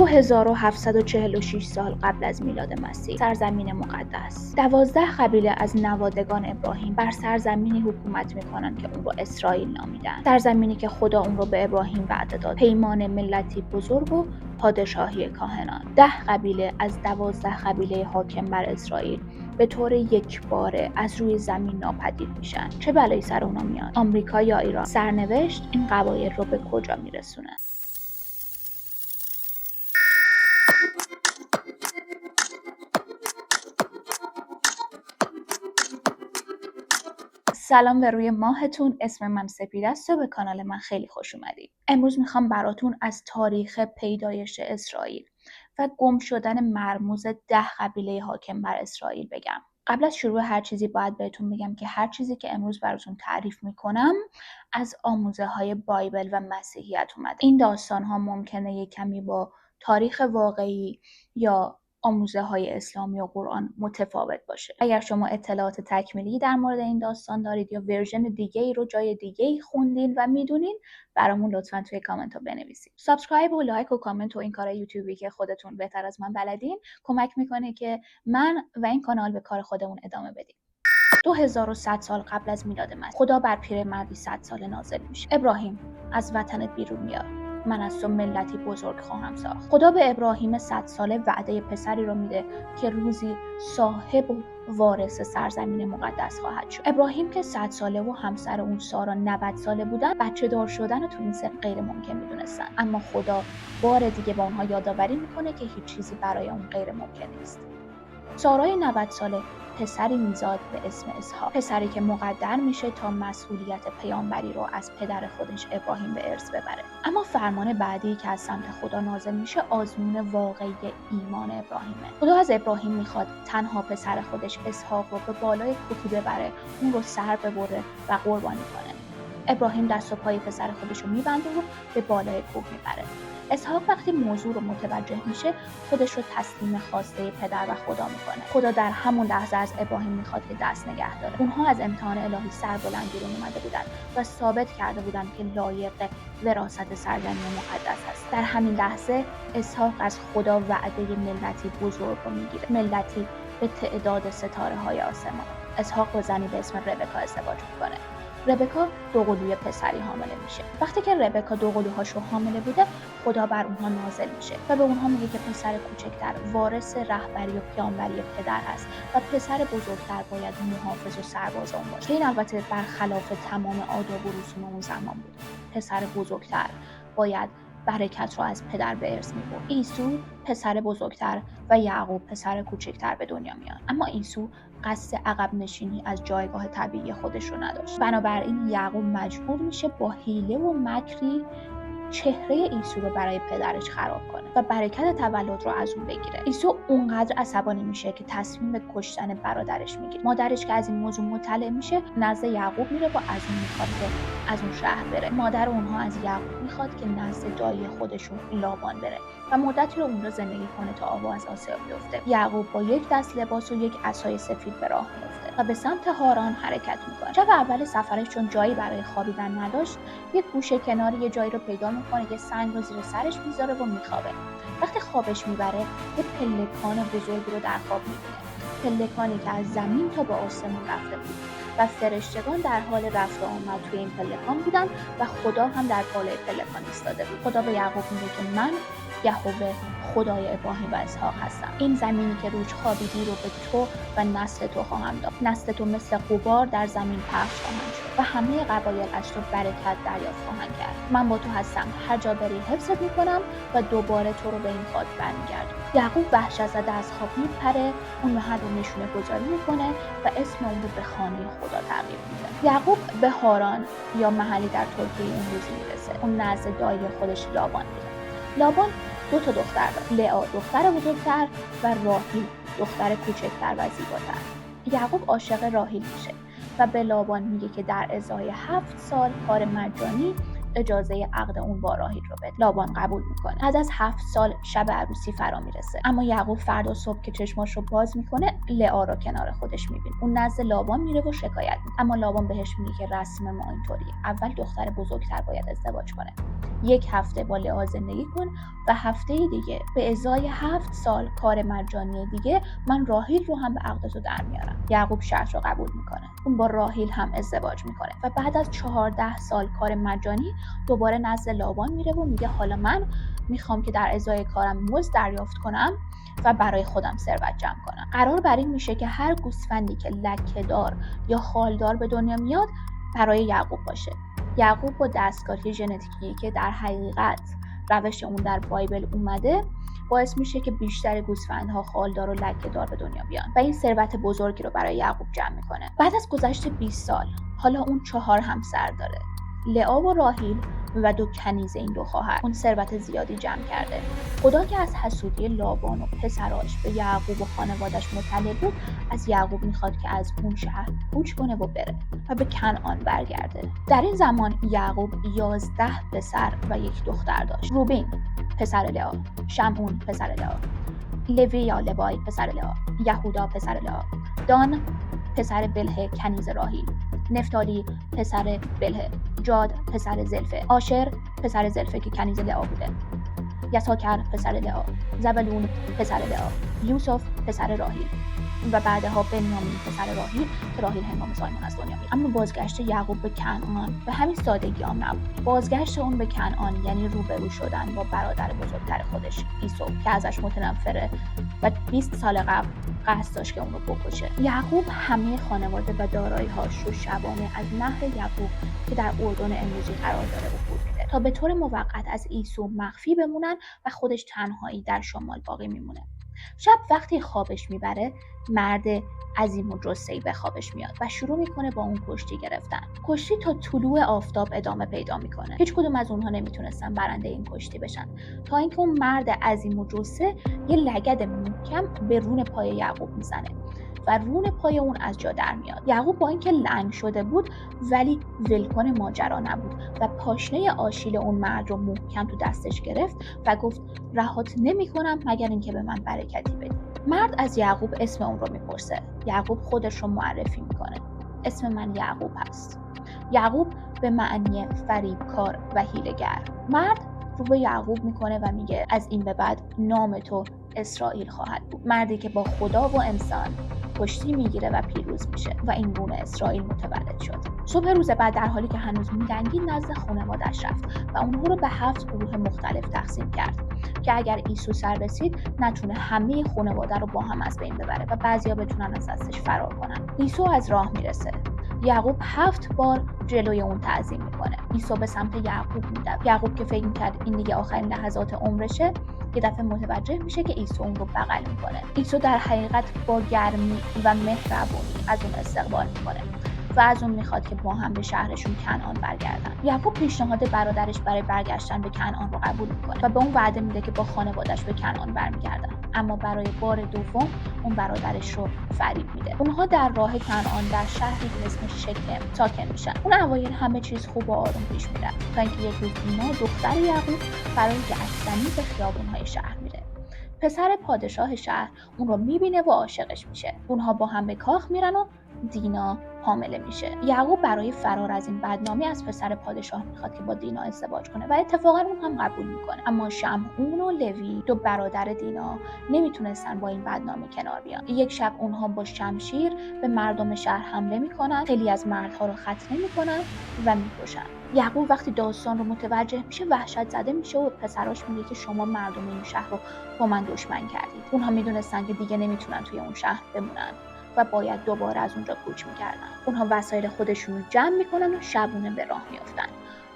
2746 سال قبل از میلاد مسیح، سرزمین مقدس. 12 قبیله از نوادگان ابراهیم بر سرزمینی حکومت میکنن که اون رو اسرائیل نامیدن. سرزمینی که خدا اون رو به ابراهیم وعده داد. پیمان ملتی بزرگ و پادشاهی کاهنان. 10 قبیله از 12 قبیله حاکم بر اسرائیل به طور یکباره از روی زمین ناپدید میشن. چه بلایی سر اونا میاد؟ آمریکا یا ایران؟ سرنوشت این قبایل رو به کجا میرسونه؟ سلام به روی ماهتون. اسم من سپید است و به کانال من خیلی خوش اومدید. امروز میخوام براتون از تاریخ پیدایش اسرائیل و گم شدن مرموز 10 قبیله حاکم بر اسرائیل بگم. قبل از شروع هر چیزی باید بهتون بگم که هر چیزی که امروز براتون تعریف میکنم از آموزه های بایبل و مسیحیت اومده. این داستان ها ممکنه یک کمی با تاریخ واقعی یا آموزه های اسلامی و قرآن متفاوت باشه. اگر شما اطلاعات تکمیلی در مورد این داستان دارید یا ورژن دیگه ای رو جای دیگه ای خوندین و میدونین، برامون لطفاً توی کامنت ها بنویسید. سابسکرایب و لایک و کامنت و این کارهای یوتیوبی که خودتون بهتر از من بلدین کمک میکنه که من و این کانال به کار خودمون ادامه بدیم. 2100 سال قبل از میلاد مسیح، خدا بر پیرمردی 100 ساله نازل میشه. ابراهیم، از وطنت بیرون میاد. من از تو ملتی بزرگ خواهم ساخت. خدا به ابراهیم 100 ساله وعده پسری رو میده که روزی صاحب و وارث سرزمین مقدس خواهد شد. ابراهیم که 100 ساله و همسر اون سارا 90 ساله بودن، بچه دار شدن رو تو این سن غیر ممکن میدونستن. اما خدا بار دیگه با اونها یادآوری میکنه که هیچ چیزی برای اون غیر ممکن نیست. سارای 90 ساله پسری میزاد به اسم اسحاق، پسری که مقدر میشه تا مسئولیت پیامبری رو از پدر خودش ابراهیم به ارث ببره. اما فرمان بعدی که از سمت خدا نازل میشه آزمون واقعی ایمان ابراهیمه. خدا از ابراهیم میخواد تنها پسر خودش اسحاق رو به بالای کوهی ببره، اون رو سر ببره و قربانی کنه. ابراهیم دست و پای پسر خودش رو میبنده و به بالای کوه میبره. اسحاق وقتی موضوع رو متوجه میشه خودش رو تسلیم خواسته پدر و خدا میکنه. خدا در همون لحظه از ابراهیم میخواد که دست نگه داره. اونها از امتحان الهی سربلند بیرون اومده بودن و ثابت کرده بودن که لایق وراثت سرزمین مقدس هست. در همین لحظه اسحاق از خدا وعده ملتی بزرگ رو میگیره، ملتی به تعداد ستاره های آسمان. اسحاق با زنی به اسم ربکا ازدواج میکنه. ربکا دوقلوی پسری حامله میشه. وقتی که ربکا دوقلوهاش رو حامله بوده، خدا بر اونها نازل میشه و به اونها میگه که پسر کوچکتر وارث رهبری و پیامبری پدر هست و پسر بزرگتر باید محافظ و سرباز اون باشه. این البته برخلاف تمام آداب و رسوم اون زمان بود. پسر بزرگتر باید برکت رو از پدر به ارث میبرد. عیسی پسر بزرگتر و یعقوب پسر کوچکتر به دنیا میاد. اما عیسی قصد عقب نشینی از جایگاه طبیعی خودش رو نداشت. بنابراین یعقوب مجبور میشه با حیله و مکری چهره عیسی رو برای پدرش خراب کنه و برکت تولد رو از اون بگیره. عیسی اونقدر عصبانی میشه که تصمیم به کشتن برادرش میگیره. مادرش که از این موضوع مطلع میشه نزد یعقوب میره و از اون میخواد که از اون شهر بره. مادر اونها از یعقوب میخواد که نزد دایی خودشون لابان بره و مدتی رو اونجا زندگی کنه تا آب از آسیا بیفته. یعقوب با یک دست لباس و یک عصای سفید به راه میفته و به سمت هاران حرکت میکنه. شب اول سفرش چون جایی برای خوابیدن نداشت، یک گوشه کناری یه جایی رو پیدا میکنه، یه سنگ رو زیر سرش میذاره و میخوابه. وقتی خوابش میبره یه پلکان بزرگی رو در خواب میبینه، پلکانی که از زمین تا به آسمون رفته بود و فرشتگان در حال رفت و آمد توی این پلکان بودن و خدا هم در بالای پلکان ایستاده بود. خدا به یعقوب میگه که من یهوه خدای ابراهیم و اسحاق هستم. این زمینی که روش خوابیدی رو به تو و نسل تو خواهم داد. نسل تو مثل غبار در زمین پخش خواهند شد و همه قبایل از تو برکت دریافت خواهند کرد. من با تو هستم، هر جا بری حفظت میکنم و دوباره تو رو به این خاک برمیگردم. یعقوب وحشت زده از خواب میپره، اون محل رو نشونه گذاری میکنه و اسم اون رو به خانه خدا تغییر میده. یعقوب به هاران یا محلی در ترکیه امروزی میرسه. اون نزد دایی خودش لابان میره. لابان 2 تا دختر داشت، لئا دختر بزرگتر و راحیل دختر کوچکتر و زیباتر. یعقوب عاشق راحیل میشه و به لابان میگه که در ازای 7 سال کار مجانی اجازه عقد اون با راحیل رو بده. لابان قبول میکنه. بعد از 7 سال شب عروسی فرا میرسه، اما یعقوب فردا صبح که چشماش رو باز میکنه لئا رو کنار خودش میبینه. اون نزد لابان میره و شکایت میکنه، اما لابان بهش میگه که رسم ما اینطوریه، اول دختر بزرگتر باید ازدواج کنه. 1 هفته با لئا زندگی کن و هفته دیگه به ازای 7 سال کار مجانی دیگه من راحیل رو هم به عقدتو در میارم. یعقوب شرط رو قبول میکنه. اون با راحیل هم ازدواج میکنه و بعد از 14 سال کار مجانی دوباره نزد لابان میره و میگه حالا من میخوام که در ازای کارم مزد دریافت کنم و برای خودم ثروت جمع کنم. قرار بر این میشه که هر گوسفندی که لکه‌دار یا خالدار به دنیا میاد برای یعقوب باشه. یعقوب با دستکاری ژنتیکی که در حقیقت روش اون در بایبل اومده باعث میشه که بیشتر گوسفندها خالدار و لکه‌دار به دنیا بیان و این ثروت بزرگی رو برای یعقوب جمع میکنه. بعد از گذشت 20 سال حالا اون 4 همسر داره، لئا و راحیل و 2 کنیز این 2 خواهر. اون ثروت زیادی جمع کرده. خدا که از حسودی لابان و پسراش به یعقوب و خانوادش مطلع بود، از یعقوب میخواد که از اون شهر کوچ کنه و بره و به کنعان برگرده. در این زمان یعقوب 11 پسر و 1 دختر داشت. روبین پسر لئا، شمعون پسر لئا، لوی یا لوای پسر لئا، یهودا پسر لئا، دان پسر بلهه کنیز راحیل، نفتالی پسر بلهه، جاد پسر زلفه، آشر پسر زلفه که کنیز لئا بوده، یساکر پسر لئا، زبلون پسر لئا، یوسف پسر راحیل و بعدها بنیامین پسر راحیل که راحیل هنگام زایمان از دنیا میره. اما بازگشت یعقوب به کنعان به همین سادگی هم نبود. بازگشت اون به کنعان یعنی روبرو شدن با برادر بزرگتر خودش عیسی که ازش متنفره و 20 سال قبل قصد داشت که اون رو بکشه. یعقوب همه خانواده و دارایی‌هاش رو شبانه از نهر یبوق که در اردن امروزی قرار داره عبور میده تا به طور موقت از عیسی مخفی بمونن و خودش تنهایی در شمال باقی میمونه. شب وقتی خوابش میبره مرد عظیم و جثه‌ای به خوابش میاد و شروع میکنه با اون کشتی گرفتن. کشتی تا طلوع آفتاب ادامه پیدا میکنه. هیچ کدوم از اونها نمیتونستن برنده این کشتی بشن تا اینکه اون مرد عظیم و جثه یه لگد محکم به رون پای یعقوب میزنه و رون پای اون از جا در میاد. یعقوب با اینکه لنگ شده بود ولی ولکن ماجرا نبود و پاشنه آشیل اون مرد رو محکم تو دستش گرفت و گفت رهات نمی‌کنم مگر اینکه به من برکتی بدی. مرد از یعقوب اسم اون رو میپرسه. یعقوب خودش رو معرفی میکنه. اسم من یعقوب هست. یعقوب به معنی فریبکار و حیله‌گر. مرد رو به یعقوب میکنه و میگه از این به بعد نام تو اسرائیل خواهد بود. مردی که با خدا و انسان کشتی میگیره و پیروز میشه و این گونه اسرائیل متولد شد. صبح روز بعد در حالی که هنوز می‌دنگید نزد خانواده‌اش رفت و اونها رو به 7 گروه مختلف تقسیم کرد که اگر عیسی سر رسید نتونه همه خانواده رو با هم از بین ببره و بعضیا بتونن از دستش فرار کنن. عیسی از راه میرسه. یعقوب 7 بار جلوی اون تعظیم میکنه. عیسی به سمت یعقوب میدوه. یعقوب که فکر میکرد این دیگه آخرین لحظات عمرشه یه دفعه متوجه میشه که عیسی اون رو بغل میکنه. عیسی در حقیقت با گرمی و مهربونی از اون استقبال میکنه و از اون میخواد که با هم به شهرشون کنعان برگردن. یعقوب پیشنهاد برادرش برای برگشتن به کنعان رو قبول میکنه و به اون وعده میده که با خانواده‌اش به کنعان برمیگردن. اما برای بار دوم اون برادرش رو فریب میده. اونها در راه کنعان در شهری به اسم شکم ساکن میشن. اون اوایل همه چیز خوب و آروم پیش میره تا اینکه یک روز دینا دختر یعقوب برای گشتنی به خیابون‌های شهر میره. پسر پادشاه شهر اون رو میبینه و عاشقش میشه. اونها با هم به کاخ میرن و دینا حامله میشه. یعقوب برای فرار از این بدنامی از پسر پادشاه میخواد که با دینا ازدواج کنه و اتفاقا اون هم قبول میکنه. اما شمعون و لوی 2 برادر دینا نمیتونستن با این بدنامی کنار بیان. یک شب اونها با شمشیر به مردم شهر حمله میکنن، خیلی از مردها رو ختنه میکنن و میکشن. یعقوب وقتی داستان رو متوجه میشه وحشت زده میشه و پسراش میگه که شما مردم این شهر رو با من دشمن کردید. اونها میدونستن که دیگه نمیتونن توی اون شهر بمونن و باید دوباره از اونجا کوچ میکردن. اونها وسایل خودشون رو جمع میکنن و شبونه به راه میافتن.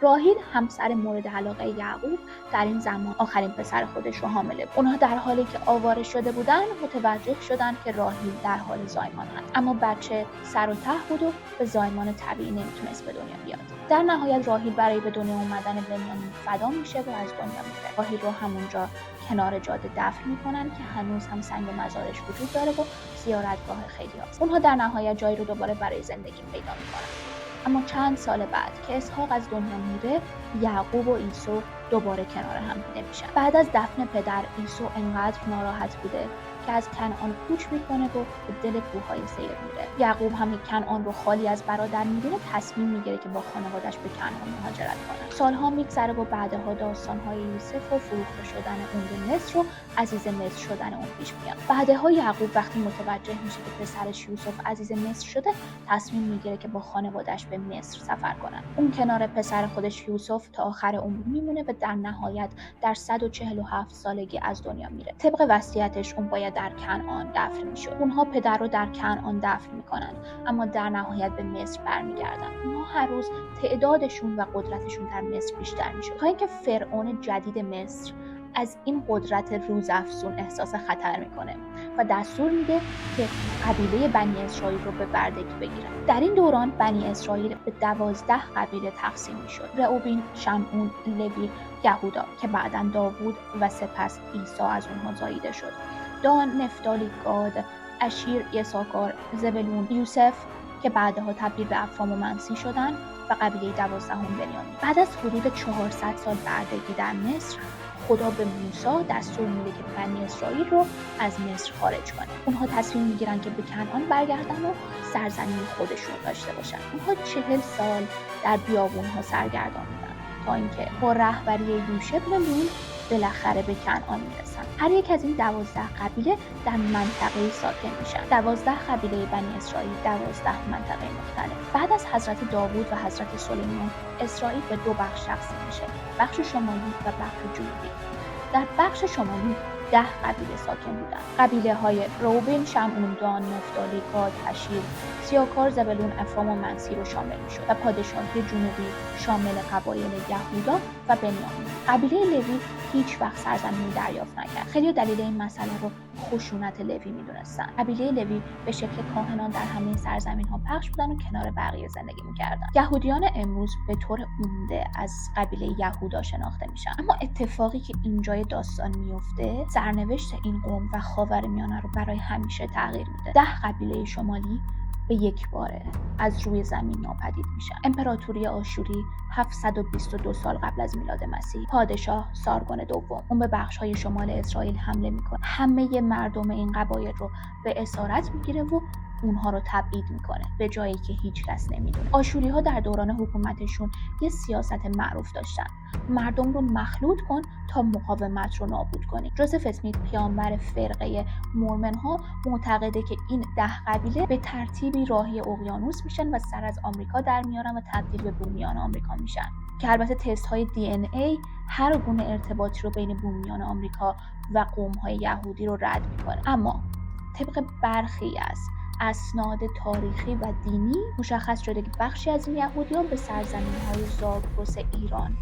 راحیل همسر مورد علاقه یعقوب در این زمان آخرین پسر خودش رو حامله بود. اونها در حالی که آواره شده بودن متوجه شدن که راحیل در حال زایمان هست، اما بچه سر و ته بود و به زایمان طبیعی نمیتونست به دنیا بیاد. در نهایت راحیل برای به دنیا اومدن بنیامین فدا میشه و از دنیا میره. راحیل رو همونجا کنار جاده دفن میکنن که هنوز هم سنگ مزارش وجود داره و زیارتگاه خیلی هست. اونها در نهایت جایی رو دوباره برای زندگی پیدا میکنن. اما چند سال بعد که اسحاق از دنیا میره یعقوب و عیسی دوباره کنار هم دیده میشن. بعد از دفن پدر، عیسی انقدر ناراحت بوده که از کنعان کوچ میکنه و به دل کوههای سیر میره. یعقوب هم کنعان رو خالی از برادر میبینه، تصمیم میگیره که با خانواده‌اش به کنعان مهاجرت کنه. سالها میگذره و بعدها داستانهای یوسف و فروخته شدن اون به مصر و عزیز مصر شدن اون پیش میاد. بعدها یعقوب وقتی متوجه میشه که پسرش یوسف عزیز مصر شده، تصمیم میگیره که با خانواده‌اش به مصر سفر کنه. اون کنار پسر خودش یوسف تا آخر عمر میمونه و در نهایت در 147 سالگی از دنیا میره. طبق وصیتش اون باید در کنعان دفن میشد. اونها پدر رو در کنعان دفن میکنن، اما در نهایت به مصر برمیگردن. اونها هر روز تعدادشون و قدرتشون در مصر بیشتر میشد تا اینکه فرعون جدید مصر از این قدرت روزافزون احساس خطر میکنه و دستور میده که قبیله بنی اسرائیل رو به بردگی بگیرن. در این دوران بنی اسرائیل به 12 قبیله تقسیم میشد: رئوبین، شمعون، لوی، یهودا که بعداً داوود و سپس عیسی از اونها زاییده شد. دان، نفتالی، گاد، اشیر، یساکار، زبلون، یوسف که بعدها تبدیل به افرام و منسی شدند و قبیله 12 بنیامین. بعد از حدود 400 سال بردگی در مصر، خدا به موسی دستور میده که بنی اسرائیل رو از مصر خارج کنه. اونها تصمیم میگیرن که به کنعان برگردن و سرزمین خودشون داشته باشن. اونها 40 سال در بیابونها سرگردان بودن تا اینکه با رهبری یوشع بن نون بالاخره به کنعان میرسن. هر یک از این 12 قبیله در منطقه ساکن میشن. 12 قبیله بنی اسرائیل 12 منطقه مختلف. بعد از حضرت داوود و حضرت سلیمان، اسرائیل به دو بخش تقسیم میشه: بخش شمالی و بخش جنوبی. در بخش شمالی 10 قبیله ساکن بودند. قبیله های روبین، شمعون، دان، نفتالی، گاد، اشیر، سیاکار، زبلون، افرام و منسی رو شامل میشد و پادشاهی جنوبی شامل قبایل یهودا و بنیامین. قبیله لوی هیچ وقت سرزمینی دریافت نکرد. خیلی دلیل این مسئله رو خشونت لوی میدونستن. قبیله لوی به شکل کاهنان در همه سرزمین ها پخش بودن و کنار بقیه زندگی میکردن. یهودیان امروز به طور عمده از قبیله یهودا شناخته میشن. اما اتفاقی که اینجای داستان میفته، سرنوشت این قوم و خاورمیانه رو برای همیشه تغییر میده. 10 قبیله شمالی به یک باره از روی زمین ناپدید میشن. امپراتوری آشوری 722 سال قبل از میلاد مسیح، پادشاه سارگون دوم، اون به بخش‌های شمال اسرائیل حمله میکنه. همه مردم این قبایل رو به اسارت میگیره و اونها رو تبعید میکنه به جایی که هیچ کس نمیدونه. آشوری‌ها در دوران حکومتشون یه سیاست معروف داشتن: مردم رو مخلوط کن تا مقاومت رو نابود کنی. جوزف اسمیت، پیامبر فرقه مورمن‌ها، معتقده که این 10 قبیله به ترتیبی راهی اقیانوس میشن و سر از آمریکا در میارن و تبدیل به بومیان آمریکا میشن، که البته تست های DNA هر گونه ارتباطی رو بین بومیان آمریکا و قوم‌های یهودی رو رد میکنه. اما طبق برخی از اسناد تاریخی و دینی مشخص شده که بخشی از این یهودیان به سرزمین‌های زاگرس ایران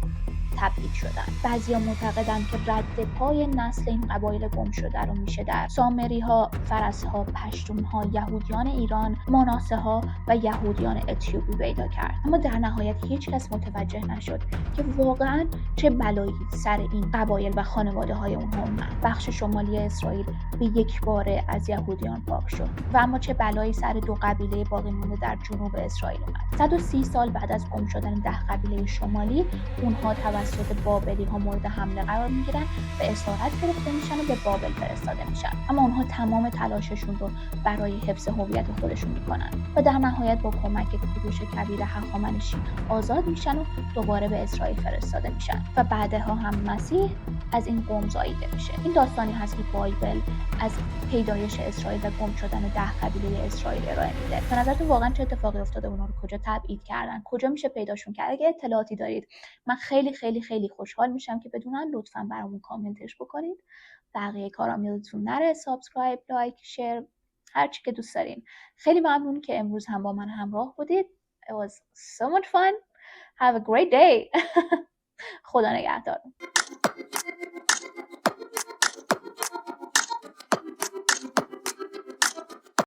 تبعید شدن. بعضیا معتقدند که رد پای نسل این قبایل گم شده رو میشه در سامری‌ها، فرس‌ها، پشتون‌ها، یهودیان ایران، مناسه‌ها و یهودیان اتیوپی پیدا کرد. اما در نهایت هیچ کس متوجه نشد که واقعاً چه بلایی سر این قبایل و خانواده‌های اونها اومد. بخش شمالی اسرائیل به یک باره از یهودیان پاک شد و اما چه بلایی سر 2 قبیله باقی مونده در جنوب اسرائیل اومد. 130 سال بعد از گم شدن 10 قبیله شمالی، اونها توسط بابلی ها مورد حمله قرار میگیرن، به اسارت گرفته میشن و به بابل فرستاده میشن. اما اونها تمام تلاششون رو برای حفظ هویت خودشون میکنن و در نهایت با کمک کوروش کبیر هخامنشی آزاد میشن و دوباره به اسرائیل فرستاده میشن و بعدها هم مسیح از این قوم زاییده میشه. این داستانی هست که بایبل از پیدایش اسرائیل و گم شدن 10 قبیله اسرائیل ارائه میده. به نظرتون واقعا چه اتفاقی افتاده؟ اونا رو کجا تبعید کردن؟ کجا میشه پیداشون کرد؟ اگه اطلاعاتی دارید من خیلی خیلی خیلی خوشحال میشم که بدونن. لطفاً برامون کامنتش بکنید. بقیه کارام یادتون نره: سابسکرایب، لایک، شیر، هر چی که دوست دارین. خیلی ممنون که امروز هم با من همراه بودید. It was so much fun. Have a great day. خدا نگهدار.